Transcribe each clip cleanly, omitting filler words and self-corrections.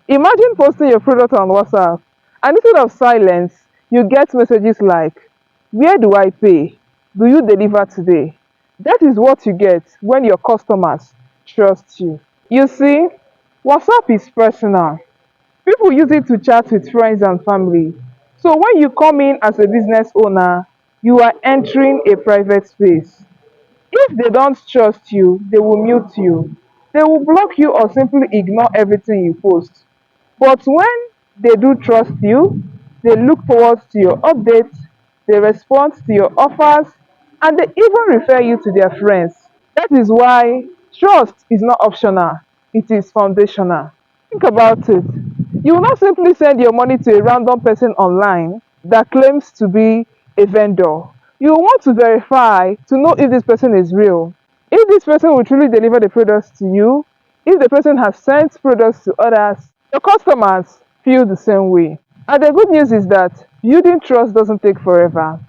Imagine posting your product on WhatsApp and instead of silence, you get messages like, "Where do I pay? Do you deliver today?" That is what you get when your customers trust you. You see, WhatsApp is personal. People use it to chat with friends and family. So when you come in as a business owner, you are entering a private space. If they don't trust you, they will mute you. They will block you or simply ignore everything you post. But when they do trust you, they look forward to your updates, they respond to your offers, and they even refer you to their friends. That is why trust is not optional, it is foundational. Think about it. You will not simply send your money to a random person online that claims to be a vendor. You will want to verify to know if this person is real, if this person will truly deliver the products to you, if the person has sent products to others. Your customers feel the same way. And the good news is that building trust doesn't take forever.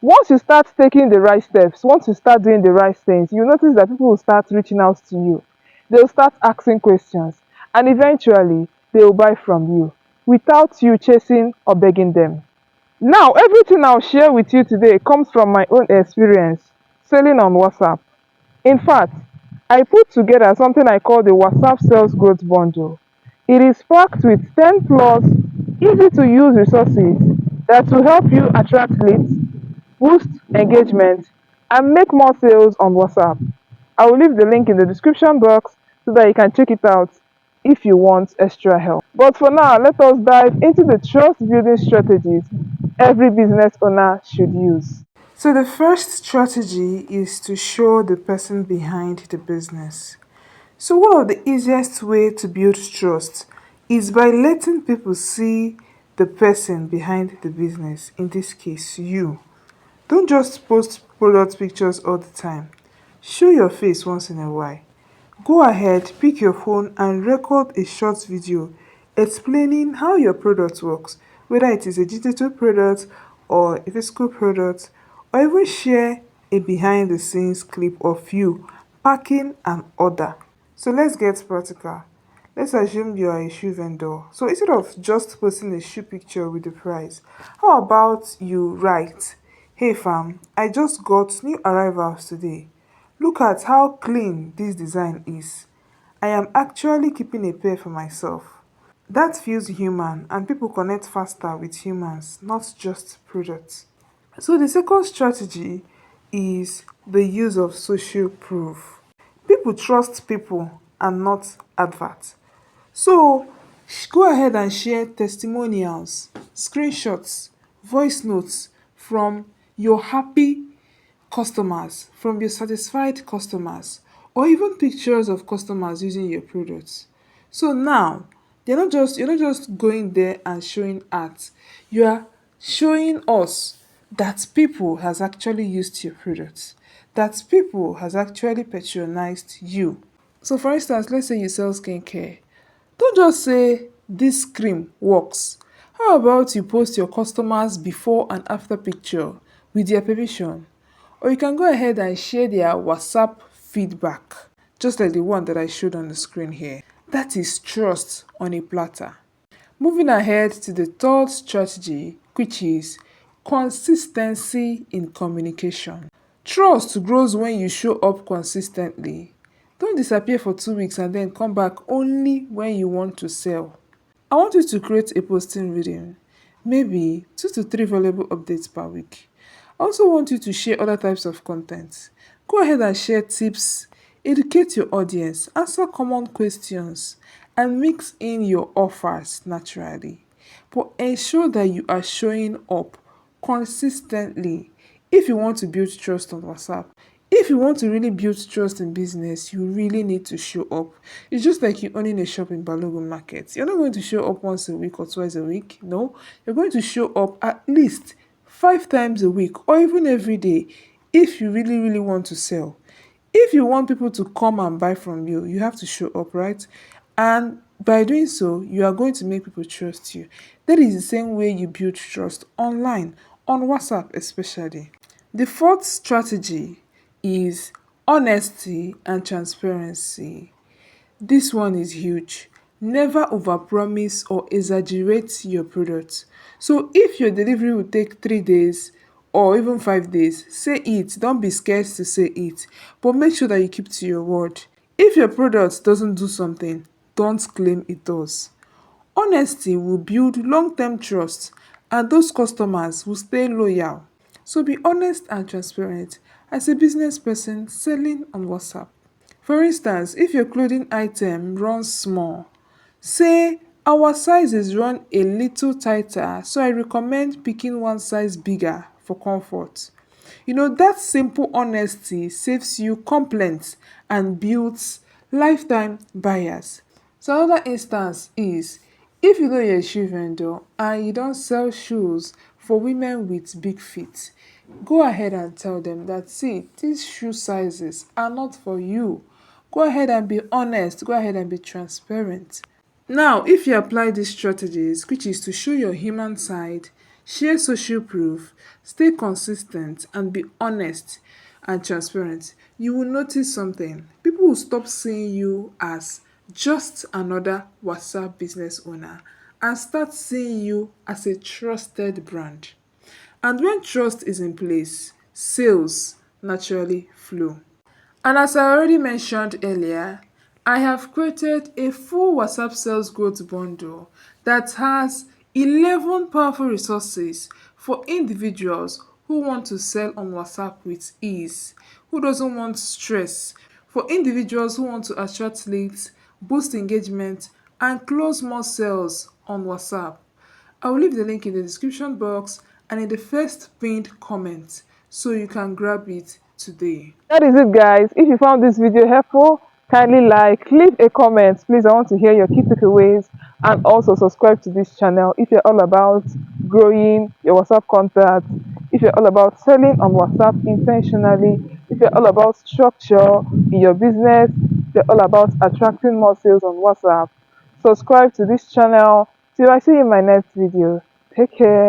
Once you start taking the right steps, once you start doing the right things, you notice that people will start reaching out to you. They'll start asking questions, and eventually they will buy from you without you chasing or begging them. Now, everything I'll share with you today comes from my own experience selling on WhatsApp. In fact, I put together something I call the WhatsApp Sales Growth Bundle. It is packed with 10 plus easy to use resources that will help you attract leads, boost engagement, and make more sales on WhatsApp. I will leave the link in the description box so that you can check it out if you want extra help. But for now, let us dive into the trust building strategies every business owner should use. So, the first strategy is to show the person behind the business. So, one of the easiest way to build trust is by letting people see the person behind the business, in this case, you. Don't just post product pictures all the time. Show your face once in a while. Go ahead, pick your phone and record a short video explaining how your product works, whether it is a digital product or a physical product, or even share a behind the scenes clip of you packing an order. So let's get practical. Let's assume you are a shoe vendor. So instead of just posting a shoe picture with the price, how about you write, "Hey fam, I just got new arrivals today. Look at how clean this design is. I am actually keeping a pair for myself." That feels human and people connect faster with humans, not just products. So the second strategy is the use of social proof. People trust people and not adverts. So go ahead and share testimonials, screenshots, voice notes from your happy customers, from your satisfied customers, or even pictures of customers using your products. So now you're not just going there and showing art. You are showing us that people has actually used your products, that people has actually patronized you. So for instance, let's say you sell skincare. Don't just say this cream works. How about you post your customers before and after picture with their permission? Or you can go ahead and share their WhatsApp feedback, just like the one that I showed on the screen here. That is trust on a platter. Moving ahead to the third strategy, which is consistency in communication. Trust grows when you show up consistently. Don't disappear for 2 weeks and then come back only when you want to sell. I want you to create a posting rhythm, maybe 2 to 3 valuable updates per week. I also want you to share other types of content. Go ahead and share tips, educate your audience, answer common questions, and mix in your offers naturally. But ensure that you are showing up consistently if you want to build trust on WhatsApp. If you want to really build trust in business, you really need to show up. It's just like you owning a shop in Balogun Market. You're not going to show up once a week or twice a week. No, you're going to show up at least 5 times a week or even every day if you really, really want to sell. If you want people to come and buy from you, you have to show up, right? And by doing so, you are going to make people trust you. That is the same way you build trust online, on WhatsApp especially. The fourth strategy is honesty and transparency. This one is huge. Never overpromise or exaggerate your product. So if your delivery will take 3 days or even 5 days, say it. Don't be scared to say it. But make sure that you keep to your word. If your product doesn't do something, don't claim it does. Honesty will build long-term trust and those customers will stay loyal. So be honest and transparent as a business person selling on WhatsApp. For instance, if your clothing item runs small, say our sizes run a little tighter, so I recommend picking one size bigger for comfort. That simple honesty saves you complaints and builds lifetime buyers. So another instance is if you know you're a shoe vendor and you don't sell shoes for women with big feet, go ahead and tell them that see, these shoe sizes are not for you. Go ahead and be honest, go ahead and be transparent. Now, if you apply these strategies, which is to show your human side, share social proof, stay consistent, and be honest and transparent, you will notice something. People will stop seeing you as just another WhatsApp business owner and start seeing you as a trusted brand. And when trust is in place, sales naturally flow. And as I already mentioned earlier, I have created a full WhatsApp sales growth bundle that has 11 powerful resources for individuals who want to sell on WhatsApp with ease, who doesn't want stress, for individuals who want to attract leads, boost engagement, and close more sales on WhatsApp. I will leave the link in the description box and in the first pinned comment so you can grab it today. That is it, guys. If you found this video helpful, kindly like, leave a comment. Please, I want to hear your key takeaways, and also subscribe to this channel if you're all about growing your WhatsApp contacts, if you're all about selling on WhatsApp intentionally, if you're all about structure in your business, if you're all about attracting more sales on WhatsApp. Subscribe to this channel. Till I see you in my next video. Take care.